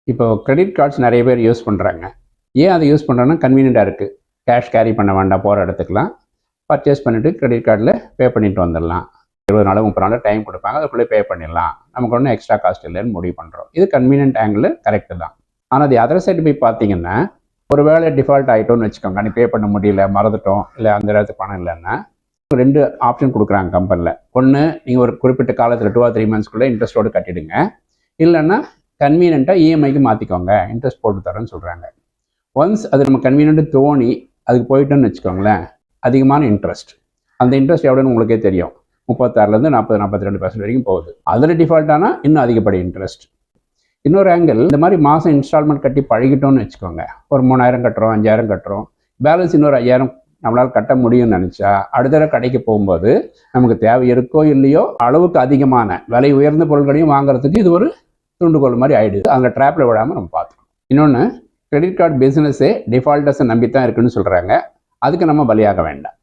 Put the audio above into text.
இப்போ credit cards நிறைய பேர் யூஸ் பண்ணுறாங்க. ஏன் அதை யூஸ் பண்ணுறோன்னா கன்வீனியண்ட்டாக இருக்குது. கேஷ் கேரி பண்ண வேண்டாம், போகிற இடத்துக்குலாம் பர்ச்சேஸ் பண்ணிவிட்டு கிரெடிட் கார்டில் பே பண்ணிட்டு வந்துடலாம். 20 நாள் 30 நாள் டைம் கொடுப்பாங்க, அதுக்குள்ளே பே பண்ணிடலாம், நமக்கு ஒன்றும் எக்ஸ்ட்ரா காஸ்ட் இல்லைன்னு முடிவு பண்ணுறோம். இது கன்வீனியன்ட் ஆங்கிள் கரெக்டு தான். ஆனால் அது அதர் சைடு போய் பார்த்தீங்கன்னா, ஒரு வேளை டிஃபால்ட் ஆகிட்டோன்னு வச்சுக்கோங்க, அன்றைக்கி பே பண்ண முடியல, மறந்துட்டோம், இல்லை அந்த இடத்துக்கு பணம் இல்லைன்னா 2 ஆப்ஷன் கொடுக்குறாங்க கம்பெனியில். ஒன்று, நீங்கள் ஒரு குறிப்பிட்ட காலத்தில் 2 or 3 monthsக்குள்ளே இன்ட்ரெஸ்ட்டோடு கட்டிடுங்க, இல்லைன்னா கன்வீனியண்ட்டாக இஎம்ஐக்கு மாற்றிக்கோங்க, இன்ட்ரெஸ்ட் போட்டு தரேன்னு சொல்கிறாங்க. ஒன்ஸ் அது நம்ம கன்வீனியன்ட்டு தோணி அதுக்கு போயிட்டோன்னு வச்சுக்கோங்களேன், அதிகமான இன்ட்ரெஸ்ட், அந்த இன்ட்ரெஸ்ட் எவ்வளோன்னு உங்களுக்கே தெரியும், 36% 40-42% வரைக்கும் போகுது. அதில் டிஃபால்ட் ஆனால் இன்னும் அதிகப்படி இன்ட்ரெஸ்ட். இன்னொரு ஆங்கிள், இந்த மாதிரி மாதம் இன்ஸ்டால்மெண்ட் கட்டி பழகிட்டோன்னு வச்சுக்கோங்க, ஒரு 3000 கட்டுறோம், 5000 கட்டுறோம், பேலன்ஸ் இன்னொரு 5000 நம்மளால் கட்ட முடியும்னு நினச்சா அடுத்த தடவை கடைக்கு போகும்போது நமக்கு தேவை இருக்கோ இல்லையோ அளவுக்கு அதிகமான விலை உயர்ந்த பொருட்களையும் வாங்குறதுக்கு இது ஒரு துண்டுகோல் மாதிரி ஆயிடுது. அதில் ட்ராப்பில் விடாமல் நம்ம பார்த்துக்கணும். இன்னொன்று, கிரெடிட் கார்டு பிஸ்னஸே டிஃபால்ட்டர்ஸை நம்பி தான் இருக்குன்னு சொல்கிறாங்க. அதுக்கு நம்ம பலியாக வேண்டாம்.